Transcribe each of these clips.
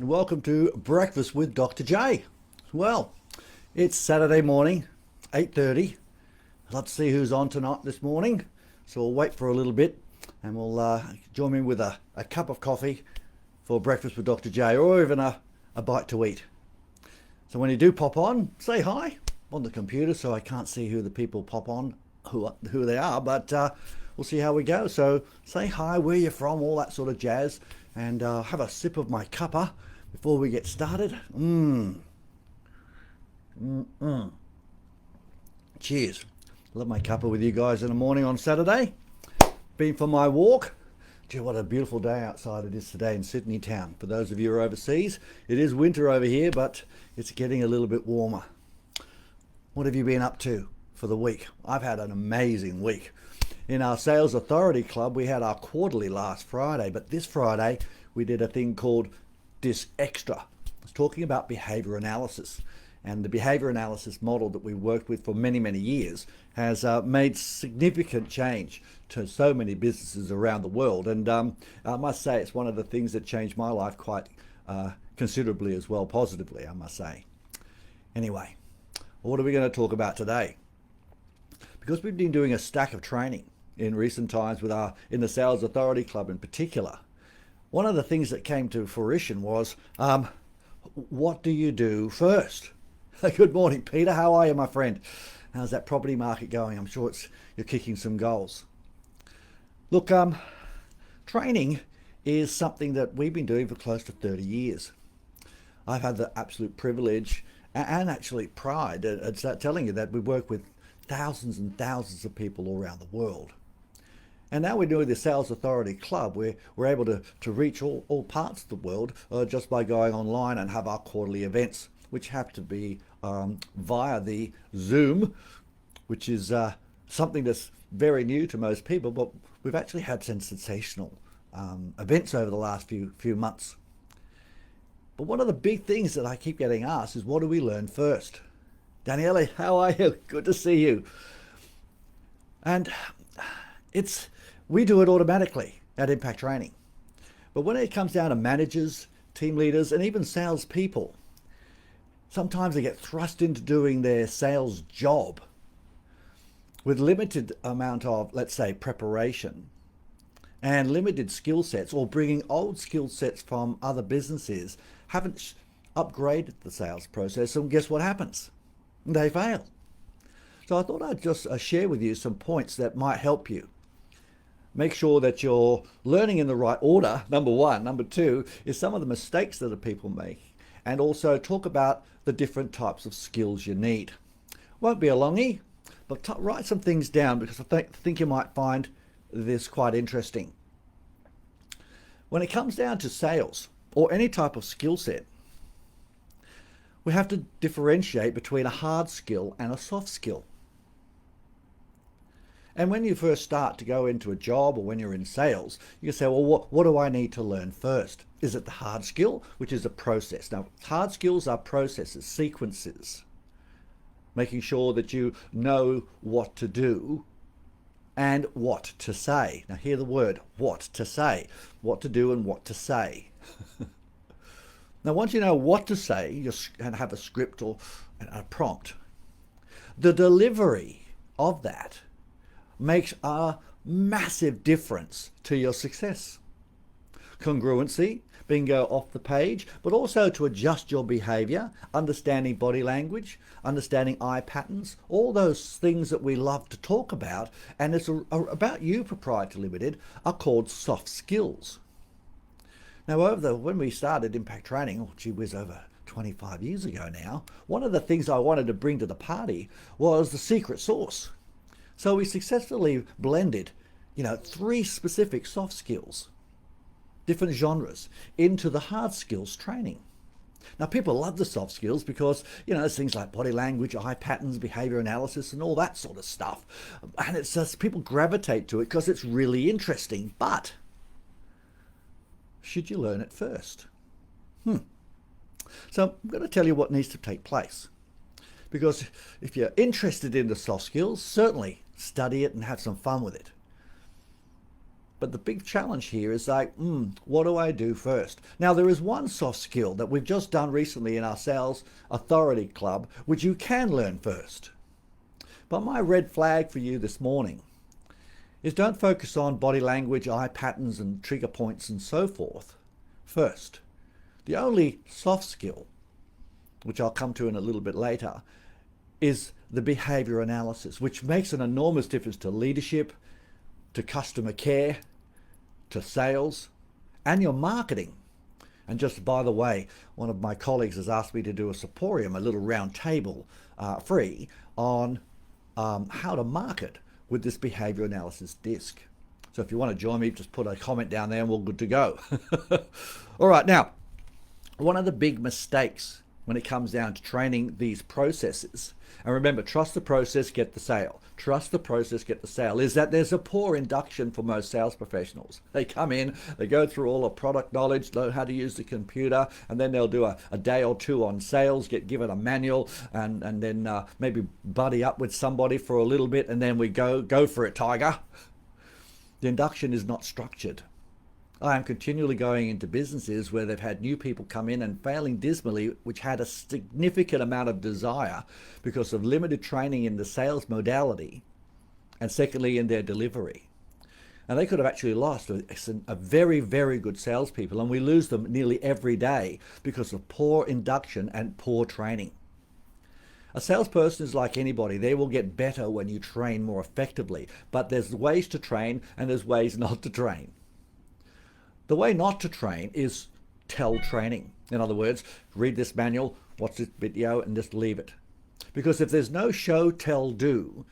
Welcome to Breakfast with Dr. J. Well, it's Saturday morning, 8:30. Let's see who's on tonight this morning. So we'll wait for a little bit and we'll join me with a cup of coffee for Breakfast with Dr. J, or even a bite to eat. So when you do pop on, say hi on the computer, so I can't see who the people pop on, who they are, but we'll see how we go. So say hi, where you're from, all that sort of jazz, and have a sip of my cuppa before we get started. Cheers. Love my cuppa with you guys in the morning on Saturday. Been for my walk. Gee, what a beautiful day outside it is today in Sydney town. For those of you who are overseas, it is winter over here, but it's getting a little bit warmer. What have you been up to for the week? I've had an amazing week. In our Sales Authority Club, we had our quarterly last Friday, but this Friday we did a thing called Dis Extra. I was talking about behavior analysis, and the behavior analysis model that we worked with for many, many years has made significant change to so many businesses around the world. And I must say it's one of the things that changed my life quite considerably as well, positively, I must say. Anyway, what are we going to talk about today? Because we've been doing a stack of training in recent times with in the Sales Authority Club in particular, one of the things that came to fruition was, what do you do first? Good morning, Peter. How are you, my friend? How's that property market going? I'm sure you're kicking some goals. Look, training is something that we've been doing for close to 30 years. I've had the absolute privilege and actually pride at telling you that we work with thousands and thousands of people all around the world. And now we're doing the Sales Authority Club, where we're able to reach all parts of the world just by going online and have our quarterly events, which have to be via the Zoom, which is something that's very new to most people, but we've actually had some sensational events over the last few months. But one of the big things that I keep getting asked is, what do we learn first? Daniele, how are you? Good to see you. And we do it automatically at Impact Training. But when it comes down to managers, team leaders, and even salespeople, sometimes they get thrust into doing their sales job with limited amount of, let's say, preparation and limited skill sets, or bringing old skill sets from other businesses, haven't upgraded the sales process, and guess what happens? They fail. So I thought I'd just share with you some points that might help you. Make sure that you're learning in the right order, number one. Number two is some of the mistakes that the people make, and also talk about the different types of skills you need. Won't be a longie, but write some things down, because I think you might find this quite interesting. When it comes down to sales or any type of skill set, we have to differentiate between a hard skill and a soft skill. And when you first start to go into a job, or when you're in sales, you can say, well, what do I need to learn first? Is it the hard skill, which is a process? Now, hard skills are processes, sequences, making sure that you know what to do and what to say. Now, hear the word, what to say, what to do and what to say. Now, once you know what to say, you can have a script or a prompt. The delivery of that makes a massive difference to your success. Congruency, bingo, off the page, but also to adjust your behavior, understanding body language, understanding eye patterns, all those things that we love to talk about, and it's about you Proprietary Limited, are called soft skills. Now, when we started Impact Training, over 25 years ago now, one of the things I wanted to bring to the party was the secret sauce. So we successfully blended, 3 specific soft skills, different genres, into the hard skills training. Now, people love the soft skills because, there's things like body language, eye patterns, behavior analysis, and all that sort of stuff. And it's just, people gravitate to it because it's really interesting. But should you learn it first? So I'm going to tell you what needs to take place. Because if you're interested in the soft skills, certainly study it and have some fun with it. But the big challenge here is like, what do I do first? Now, there is one soft skill that we've just done recently in our Sales Authority Club, which you can learn first. But my red flag for you this morning is don't focus on body language, eye patterns, and trigger points and so forth first. The only soft skill, which I'll come to in a little bit later, is the behavior analysis, which makes an enormous difference to leadership, to customer care, to sales, and your marketing. And just by the way, one of my colleagues has asked me to do a symposium, a little round table, free, on how to market with this behavior analysis disc. So if you want to join me, just put a comment down there and we're good to go. All right, now, one of the big mistakes when it comes down to training these processes, and remember, trust the process, get the sale. Trust the process, get the sale, is that there's a poor induction for most sales professionals. They come in, they go through all the product knowledge, know how to use the computer, and then they'll do a day or two on sales, get given a manual, and then maybe buddy up with somebody for a little bit, and then we go for it, tiger. The induction is not structured. I am continually going into businesses where they've had new people come in and failing dismally, which had a significant amount of desire because of limited training in the sales modality, and secondly in their delivery. And they could have actually lost a very, very good salespeople, and we lose them nearly every day because of poor induction and poor training. A salesperson is like anybody. They will get better when you train more effectively, but there's ways to train and there's ways not to train. The way not to train is tell training. In other words, read this manual, watch this video, and just leave it. Because if there's no show, tell, do,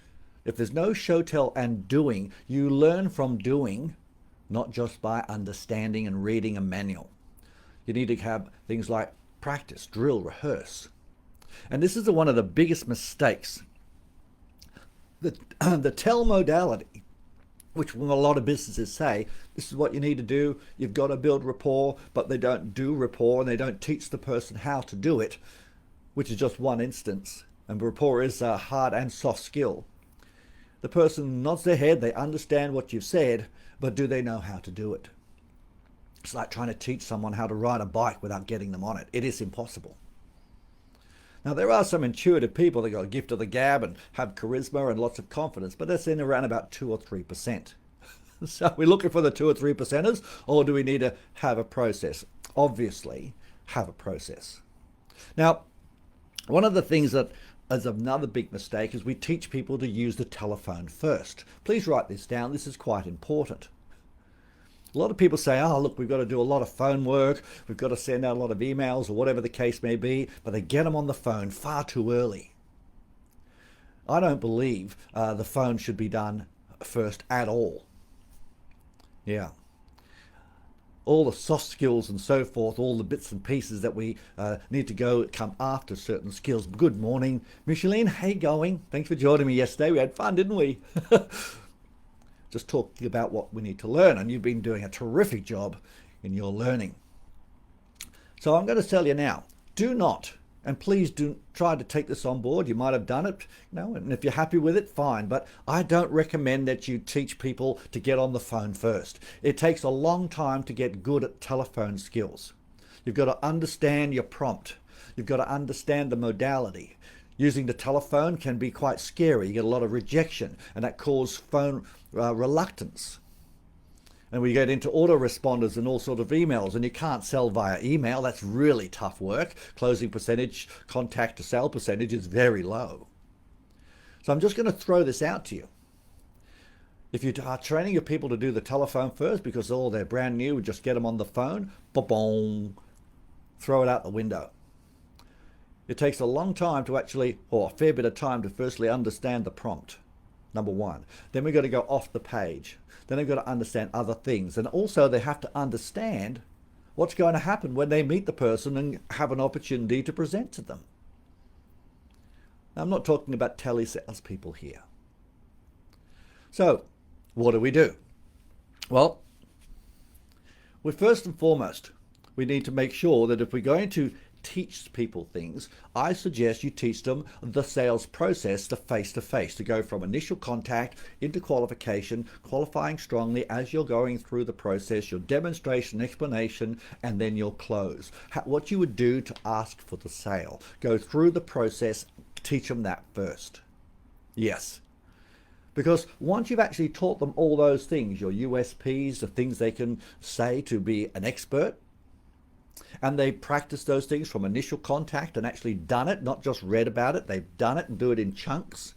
if there's no show, tell, and doing, you learn from doing, not just by understanding and reading a manual. You need to have things like practice, drill, rehearse. And this is one of the biggest mistakes. The tell modality, which a lot of businesses say, this is what you need to do, you've got to build rapport, but they don't do rapport and they don't teach the person how to do it, which is just one instance. And rapport is a hard and soft skill. The person nods their head, they understand what you've said, but do they know how to do it? It's like trying to teach someone how to ride a bike without getting them on it. It is impossible. Now, there are some intuitive people that got a gift of the gab and have charisma and lots of confidence, but that's in around about 2 or 3%. So we're looking for the 2 or 3%ers, or do we need to have a process? Obviously, have a process. Now, one of the things that is another big mistake is we teach people to use the telephone first. Please write this down. This is quite important. A lot of people say, oh, look, we've got to do a lot of phone work, we've got to send out a lot of emails or whatever the case may be, but they get them on the phone far too early. I don't believe the phone should be done first at all. Yeah. All the soft skills and so forth, all the bits and pieces that we need to come after certain skills. Good morning, Micheline. How you going? Thanks for joining me yesterday. We had fun, didn't we? Just talking about what we need to learn, and you've been doing a terrific job in your learning. So I'm going to tell you now, do not, and please do try to take this on board. You might have done it, and if you're happy with it, fine, but I don't recommend that you teach people to get on the phone first. It takes a long time to get good at telephone skills. You've got to understand your prompt. You've got to understand the modality. Using the telephone can be quite scary. You get a lot of rejection, and that causes phone reluctance. And we get into autoresponders and all sort of emails, and you can't sell via email. That's really tough work. Closing percentage, contact to sale percentage is very low. So I'm just going to throw this out to you. If you are training your people to do the telephone first because they're brand new, just get them on the phone, ba-boom, throw it out the window. It takes a long time to actually, or a fair bit of time to firstly understand the prompt, number one. Then we've got to go off the page. Then they've got to understand other things. And also they have to understand what's going to happen when they meet the person and have an opportunity to present to them. Now, I'm not talking about telesales people here. So, what do? Well, first and foremost, we need to make sure that if we're going to teach people things, I suggest you teach them the sales process, the face-to-face, to go from initial contact into qualification, qualifying strongly as you're going through the process, your demonstration, explanation, and then your close. What you would do to ask for the sale. Go through the process, teach them that first. Yes. Because once you've actually taught them all those things, your USPs, the things they can say to be an expert, and they practice those things from initial contact and actually done it, not just read about it, they've done it and do it in chunks.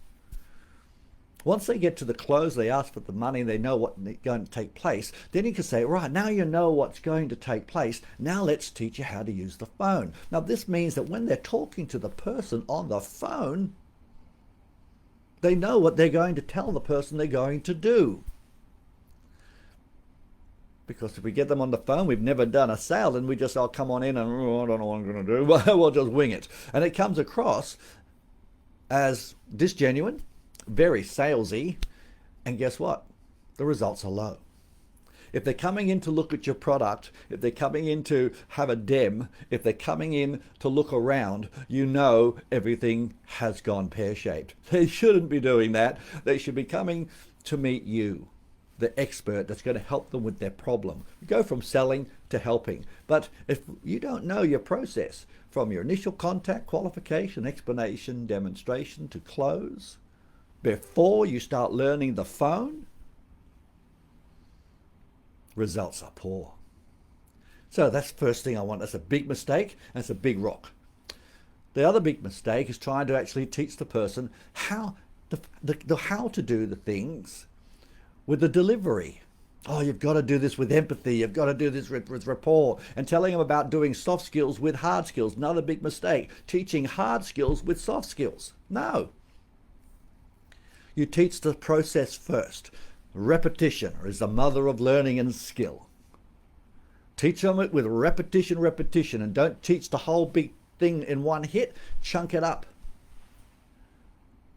Once they get to the close, they ask for the money, they know what's going to take place, then you can say, right, now you know what's going to take place, now let's teach you how to use the phone. Now this means that when they're talking to the person on the phone, they know what they're going to tell the person they're going to do. Because if we get them on the phone, we've never done a sale, and we just, oh, come on in and, oh, I don't know what I'm going to do. We'll just wing it. And it comes across as disgenuine, very salesy, and guess what? The results are low. If they're coming in to look at your product, if they're coming in to have a dem, if they're coming in to look around, you know everything has gone pear-shaped. They shouldn't be doing that. They should be coming to meet you, the expert that's going to help them with their problem. You go from selling to helping. But if you don't know your process, from your initial contact, qualification, explanation, demonstration to close, before you start learning the phone, results are poor. So that's the first thing I want. That's a big mistake, and it's a big rock. The other big mistake is trying to actually teach the person how how to do the things with the delivery. Oh, you've got to do this with empathy. You've got to do this with rapport. And telling them about doing soft skills with hard skills. Another big mistake. Teaching hard skills with soft skills. No. You teach the process first. Repetition is the mother of learning and skill. Teach them it with repetition, and don't teach the whole big thing in one hit. Chunk it up.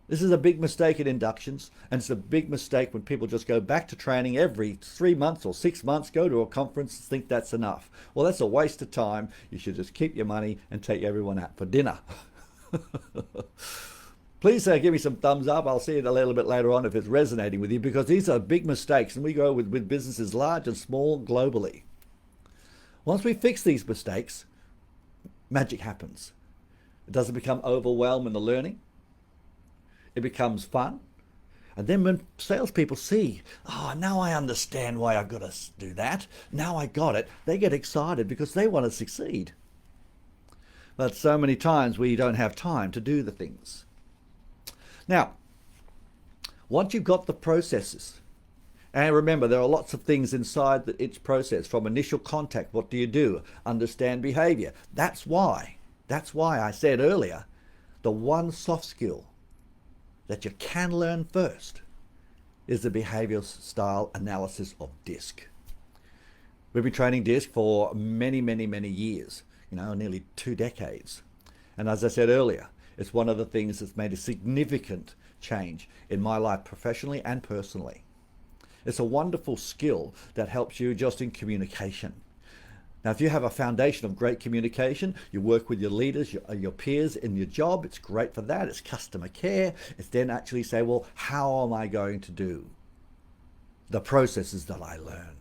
This is a big mistake in inductions, and it's a big mistake when people just go back to training every 3 months or 6 months, go to a conference and think that's enough. Well, that's a waste of time. You should just keep your money and take everyone out for dinner. Please give me some thumbs up. I'll see it a little bit later on if it's resonating with you, because these are big mistakes, and we go with businesses large and small globally. Once we fix these mistakes, magic happens. It doesn't become overwhelming in the learning. It becomes fun. And then when salespeople see, oh, now I understand why I've got to do that. Now I got it. They get excited because they want to succeed. But so many times we don't have time to do the things. Now, once you've got the processes, and remember, there are lots of things inside each process, from initial contact, what do you do? Understand behavior. That's why I said earlier, the one soft skill that you can learn first is the behavioral style analysis of DISC. We've been training DISC for many years, nearly 2 decades. And as I said earlier, it's one of the things that's made a significant change in my life professionally and personally. It's a wonderful skill that helps you just in communication. Now, if you have a foundation of great communication, you work with your leaders, your peers in your job, it's great for that. It's customer care. It's then actually say, well, how am I going to do the processes that I learn?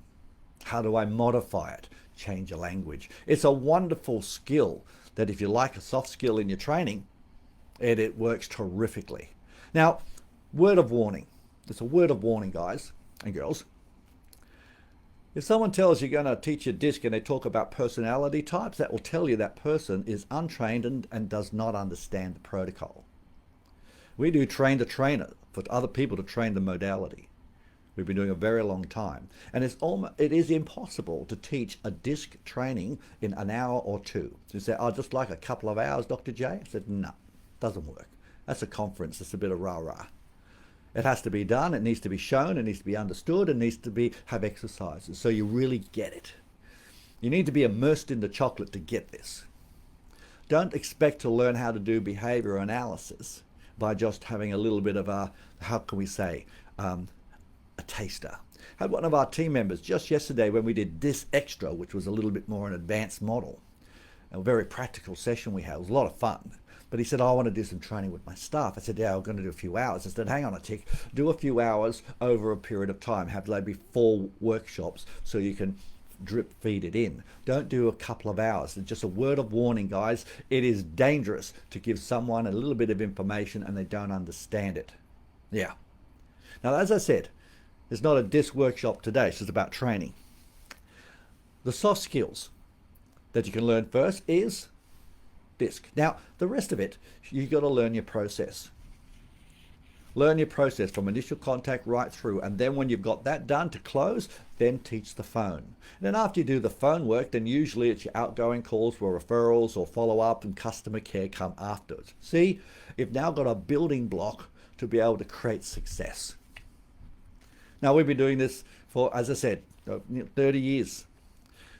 How do I modify it? Change your language. It's a wonderful skill that if you like a soft skill in your training, it works terrifically. Now, word of warning. It's a word of warning, guys and girls. If someone tells you you're going to teach a DISC and they talk about personality types, that will tell you that person is untrained and does not understand the protocol. We do train the trainer for other people to train the modality. We've been doing a very long time. And it is impossible to teach a DISC training in an hour or two. So you say, oh, just like a couple of hours, Dr. J? I said, no, doesn't work. That's a conference. It's a bit of rah-rah. It has to be done, it needs to be shown, it needs to be understood, it needs to have exercises so you really get it. You need to be immersed in the chocolate to get this. Don't expect to learn how to do behavior analysis by just having a little bit of a taster. I had one of our team members just yesterday when we did this extra, which was a little bit more an advanced model. A very practical session we had. It was a lot of fun. But he said, oh, I want to do some training with my staff. I said, yeah, I'm going to do a few hours. I said, hang on a tick. Do a few hours over a period of time. Have maybe 4 workshops so you can drip feed it in. Don't do a couple of hours. It's just a word of warning, guys. It is dangerous to give someone a little bit of information and they don't understand it. Yeah. Now, as I said, it's not a disc workshop today. It's just about training. The soft skills that you can learn first is disc. Now, the rest of it, you've got to learn your process. Learn your process from initial contact right through, and then when you've got that done to close, then teach the phone. And then after you do the phone work, then usually it's your outgoing calls for referrals or follow-up, and customer care come afterwards. See, you've now got a building block to be able to create success. Now, we've been doing this for, as I said, 30 years.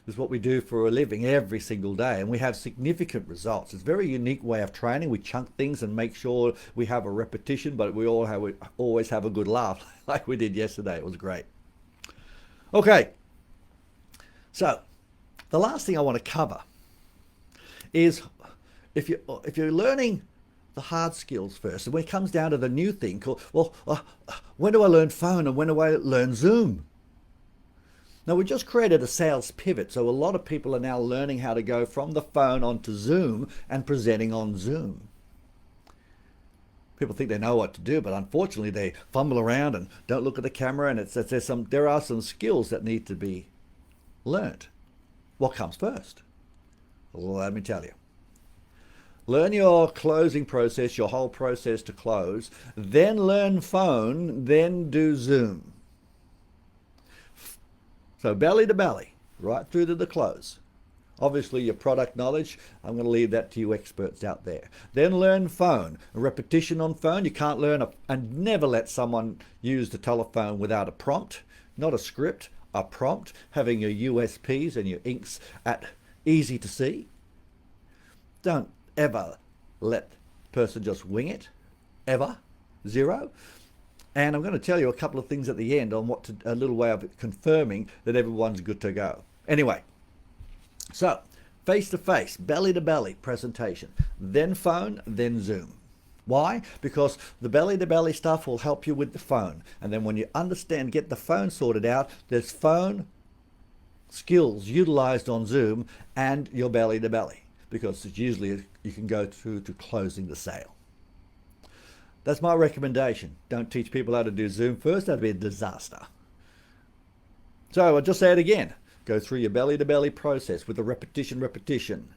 This is what we do for a living every single day, and we have significant results. It's a very unique way of training. We chunk things and make sure we have a repetition, but we always have a good laugh like we did yesterday. It was great. Okay, so the last thing I want to cover is if you're learning the hard skills first, and when it comes down to the new thing called, well, when do I learn phone and when do I learn Zoom? Now, we just created a sales pivot, so a lot of people are now learning how to go from the phone onto Zoom and presenting on Zoom. People think they know what to do, but unfortunately they fumble around and don't look at the camera, and there are some skills that need to be learnt. What comes first? Well, let me tell you. Learn your closing process, your whole process to close, then learn phone, then do Zoom. So belly to belly, right through to the close. Obviously, your product knowledge, I'm going to leave that to you experts out there. Then learn phone. A repetition on phone, you can't learn, and never let someone use the telephone without a prompt, not a script, a prompt, having your USPs and your inks at easy to see. Don't ever let the person just wing it, ever, 0. And I'm going to tell you a couple of things at the end on a little way of confirming that everyone's good to go. Anyway, so face-to-face, belly-to-belly presentation, then phone, then Zoom. Why? Because the belly-to-belly stuff will help you with the phone. And then when you understand, get the phone sorted out, there's phone skills utilized on Zoom and your belly-to-belly, because it's usually you can go through to closing the sale. That's my recommendation. Don't teach people how to do Zoom first. That'd be a disaster. So I'll just say it again. Go through your belly-to-belly process with a repetition.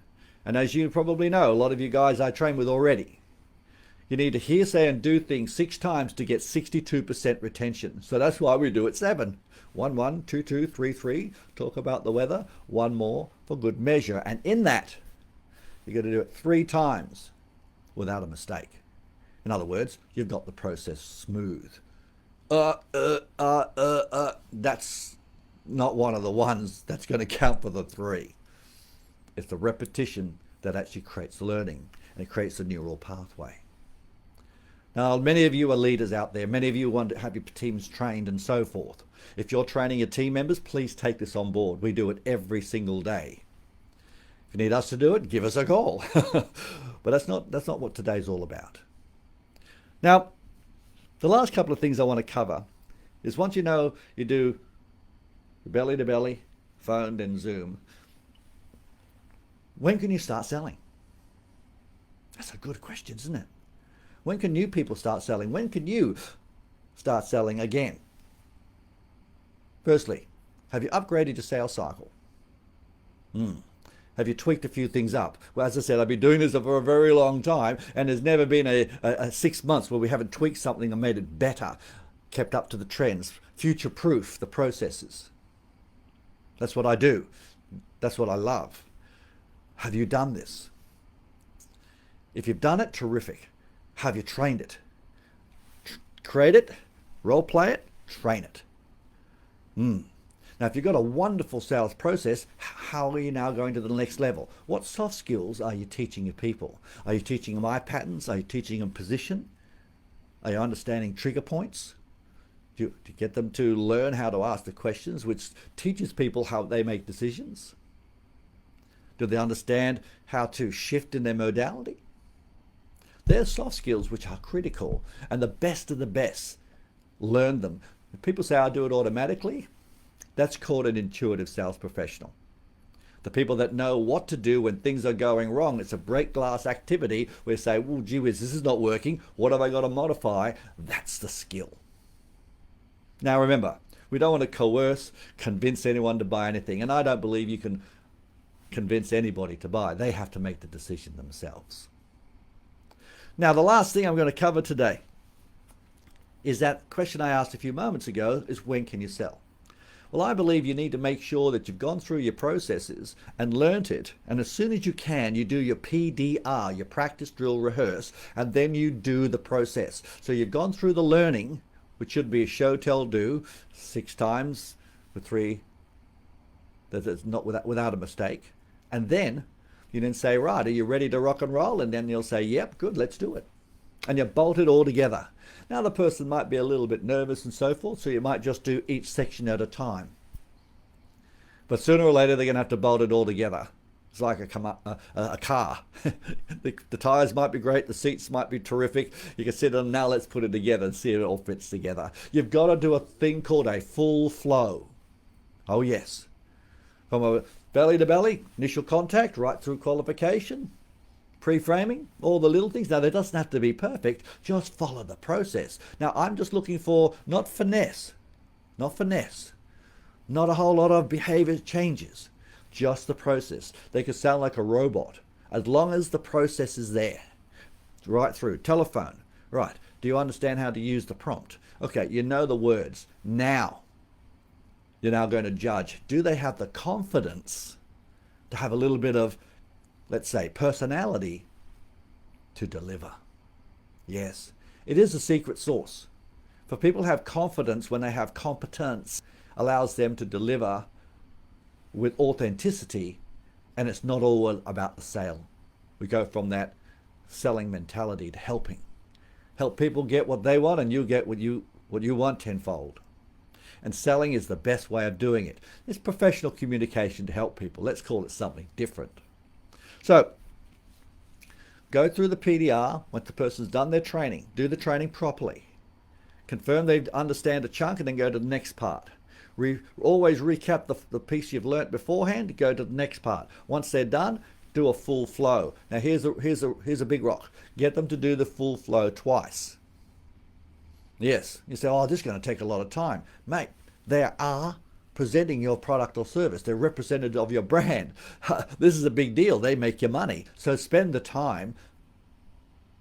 And as you probably know, a lot of you guys I train with already, you need to hear, say, and do things 6 times to get 62% retention. So that's why we do it 7. 1, 1, 2, 2, 3, 3. Talk about the weather. 1 more for good measure. And in that, you're going to do it 3 times without a mistake. In other words, you've got the process smooth. That's not one of the ones that's going to count for the 3. It's the repetition that actually creates learning, and it creates a neural pathway. Now, many of you are leaders out there. Many of you want to have your teams trained and so forth. If you're training your team members, please take this on board. We do it every single day. If you need us to do it, give us a call. But that's not what today's all about. Now, the last couple of things I want to cover is once you know you do belly-to-belly, phone, then Zoom, when can you start selling? That's a good question, isn't it? When can new people start selling? When can you start selling again? Firstly, have you upgraded your sales cycle? Have you tweaked a few things up? Well, as I said, I've been doing this for a very long time, and there's never been a 6 months where we haven't tweaked something and made it better, kept up to the trends, future-proof the processes. That's what I do. That's what I love. Have you done this? If you've done it, terrific. Have you trained it? Create it, role play it, train it. Now, if you've got a wonderful sales process, how are you now going to the next level? What soft skills are you teaching your people? Are you teaching them eye patterns? Are you teaching them position? Are you understanding trigger points? To get them to learn how to ask the questions, which teaches people how they make decisions? Do they understand how to shift in their modality? They're soft skills which are critical, and the best of the best learn them. If people say, I do it automatically, that's called an intuitive sales professional. The people that know what to do when things are going wrong, it's a break glass activity where you say, well, gee whiz, this is not working. What have I got to modify? That's the skill. Now remember, we don't want to coerce, convince anyone to buy anything. And I don't believe you can convince anybody to buy. They have to make the decision themselves. Now, the last thing I'm going to cover today is that question I asked a few moments ago is, when can you sell? Well, I believe you need to make sure that you've gone through your processes and learnt it. And as soon as you can, you do your PDR, your practice, drill, rehearse, and then you do the process. So you've gone through the learning, which should be a show, tell, do, 6 times with 3, that's not without a mistake. And then you then say, right, are you ready to rock and roll? And then you'll say, yep, good, let's do it. And you bolt it all together. Now the person might be a little bit nervous and so forth, so you might just do each section at a time. But sooner or later they're going to have to bolt it all together. It's like a car. The tires might be great, the seats might be terrific. You can sit on, now let's put it together and see if it all fits together. You've got to do a thing called a full flow. Oh yes. From a belly to belly, initial contact, right through qualification, pre-framing, all the little things. Now, that doesn't have to be perfect. Just follow the process. Now, I'm just looking for not finesse, not a whole lot of behavior changes, just the process. They could sound like a robot as long as the process is there. Right through. Telephone. Right. Do you understand how to use the prompt? Okay, you know the words. Now, you're now going to judge. Do they have the confidence to have a little bit of, let's say, personality to deliver? Yes, it is a secret sauce. For people to have confidence when they have competence, allows them to deliver with authenticity, and it's not all about the sale. We go from that selling mentality to helping. Help people get what they want, and you get what you want tenfold. And selling is the best way of doing it. It's professional communication to help people. Let's call it something different. So, go through the PDR once the person's done their training. Do the training properly. Confirm they understand a chunk, and then go to the next part. Always recap the piece you've learnt beforehand, go to the next part. Once they're done, do a full flow. Now here's a big rock. Get them to do the full flow twice. Yes, you say, oh, this is going to take a lot of time. Mate, they are presenting your product or service. They're representative of your brand. This is a big deal. They make your money. So spend the time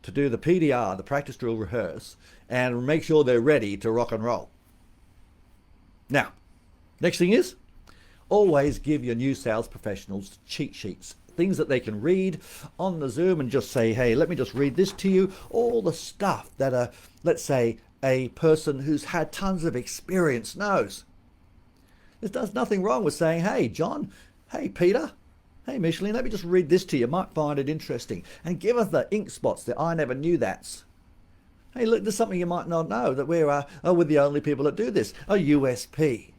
to do the PDR, the practice, drill, rehearse, and make sure they're ready to rock and roll. Now, next thing is, always give your new sales professionals cheat sheets. Things that they can read on the Zoom and just say, hey, let me just read this to you. All the stuff that let's say, a person who's had tons of experience knows. There's nothing wrong with saying, hey, John, hey, Peter, hey, Micheline, let me just read this to you. You might find it interesting. And give us the ink spots, the I never knew that's. Hey, look, there's something you might not know, that we're the only people that do this, a USP.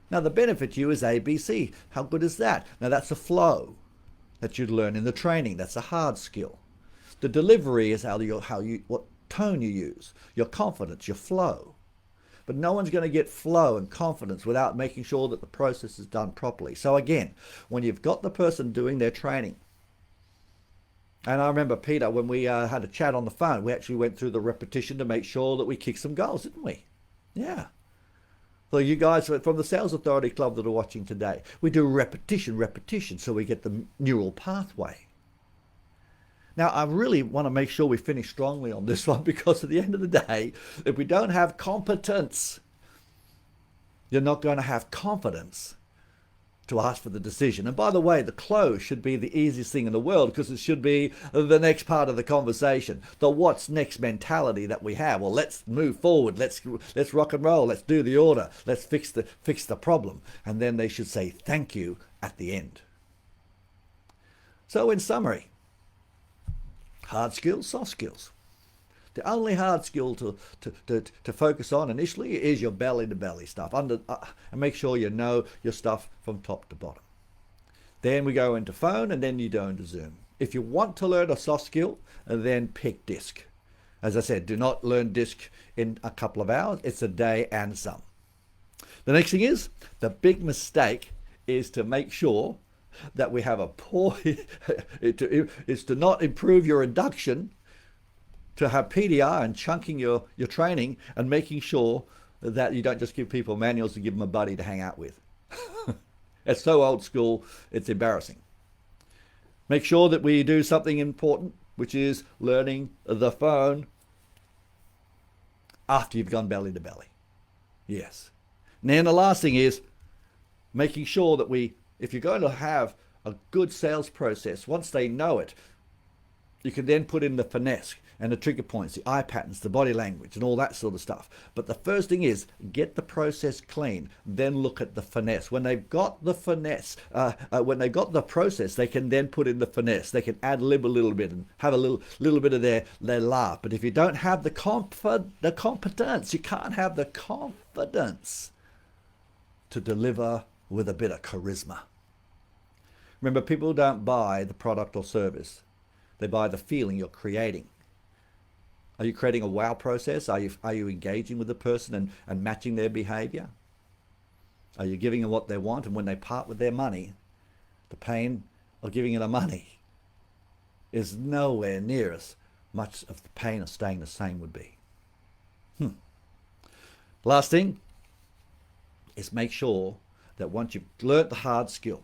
Now, the benefit to you is ABC. How good is that? Now, that's a flow that you'd learn in the training. That's a hard skill. The delivery is what tone you use, your confidence, your flow. But no one's going to get flow and confidence without making sure that the process is done properly. So again, when you've got the person doing their training, and I remember, Peter, when we had a chat on the phone, we actually went through the repetition to make sure that we kicked some goals, didn't we? Yeah. So you guys from the Sales Authority Club that are watching today, we do repetition, so we get the neural pathway. Now, I really want to make sure we finish strongly on this one, because at the end of the day, if we don't have competence, you're not going to have confidence to ask for the decision. And by the way, the close should be the easiest thing in the world, because it should be the next part of the conversation, the what's next mentality that we have. Well, let's move forward. Let's rock and roll. Let's do the order. Let's fix the problem. And then they should say thank you at the end. So in summary, hard skills, soft skills. The only hard skill to focus on initially is your belly-to-belly stuff. And make sure you know your stuff from top to bottom. Then we go into phone, and then you go into Zoom. If you want to learn a soft skill, then pick disc. As I said, do not learn disc in a couple of hours. It's a day and some. The next thing is, the big mistake is to make sure that we have a poor, is to not improve your induction, to have PDR and chunking your training and making sure that you don't just give people manuals to give them a buddy to hang out with. It's so old school, it's embarrassing. Make sure that we do something important, which is learning the phone after you've gone belly to belly. Yes. And then the last thing is making sure that if you're going to have a good sales process, once they know it, you can then put in the finesse and the trigger points, the eye patterns, the body language, and all that sort of stuff. But the first thing is get the process clean, then look at the finesse. When they've got the finesse, when they've got the process, they can then put in the finesse. They can ad lib a little bit and have a little bit of their laugh. But if you don't have the competence, you can't have the confidence to deliver with a bit of charisma. Remember, people don't buy the product or service. They buy the feeling you're creating. Are you creating a wow process? Are you engaging with the person and matching their behavior? Are you giving them what they want? And when they part with their money, the pain of giving them money is nowhere near as much of the pain of staying the same would be. Last thing is make sure that once you've learnt the hard skill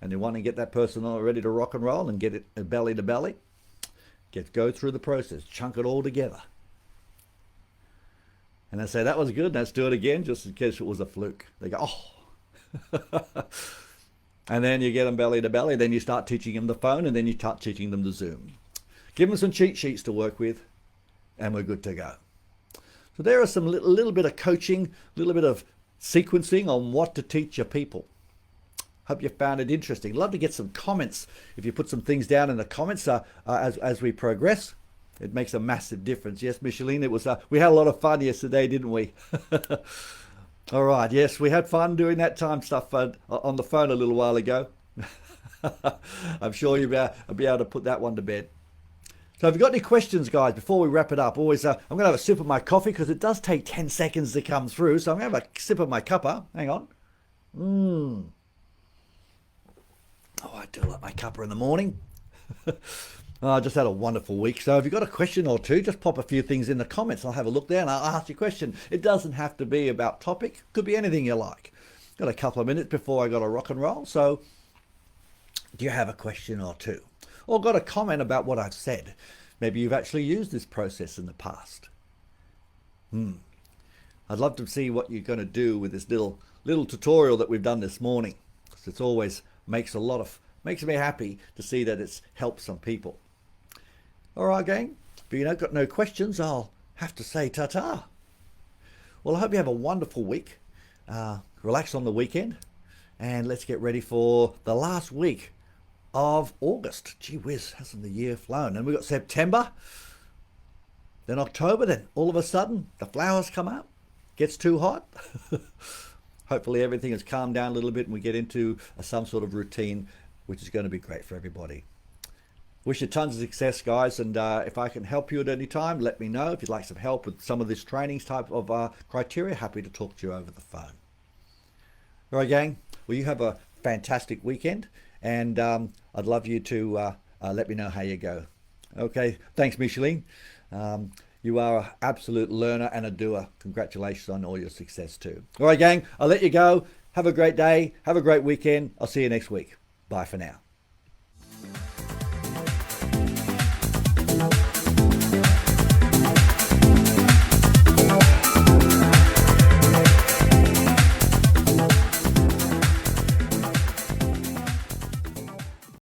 and you want to get that person all ready to rock and roll and get it belly to belly, go through the process, chunk it all together. And they say, that was good, let's do it again, just in case it was a fluke. They go, oh. And then you get them belly to belly, then you start teaching them the phone, and then you start teaching them the Zoom. Give them some cheat sheets to work with, and we're good to go. So there are some little bit of coaching, a little bit of sequencing on what to teach your people. Hope you found it interesting. Love to get some comments. If you put some things down in the comments as we progress, it makes a massive difference. Yes, Micheline, it was we had a lot of fun yesterday, didn't we? All right. Yes, we had fun doing that time stuff on the phone a little while ago. I'm sure you'll be able to put that one to bed. So if you've got any questions, guys, before we wrap it up, always I'm going to have a sip of my coffee because it does take 10 seconds to come through. So I'm going to have a sip of my cuppa. Hang on. Oh, I do like my cuppa in the morning. I just had a wonderful week. So if you've got a question or two, just pop a few things in the comments. I'll have a look there and I'll ask you a question. It doesn't have to be about topic. Could be anything you like. Got a couple of minutes before I got to rock and roll. So do you have a question or two? Or got a comment about what I've said? Maybe you've actually used this process in the past. I'd love to see what you're going to do with this little tutorial that we've done this morning. Because it's always makes me happy to see that it's helped some people. All right, gang. If you've got no questions, I'll have to say ta-ta. Well, I hope you have a wonderful week. Relax on the weekend. And let's get ready for the last week of August. Gee whiz, hasn't the year flown? And we've got September, then October, then all of a sudden the flowers come up, gets too hot. Hopefully everything has calmed down a little bit and we get into some sort of routine, which is going to be great for everybody. Wish you tons of success, guys, and if I can help you at any time, let me know. If you'd like some help with some of this training type of criteria, happy to talk to you over the phone. All right, gang. Well, you have a fantastic weekend, and I'd love you to let me know how you go. Okay, thanks, Micheline. You are an absolute learner and a doer. Congratulations on all your success too. All right, gang, I'll let you go. Have a great day. Have a great weekend. I'll see you next week. Bye for now.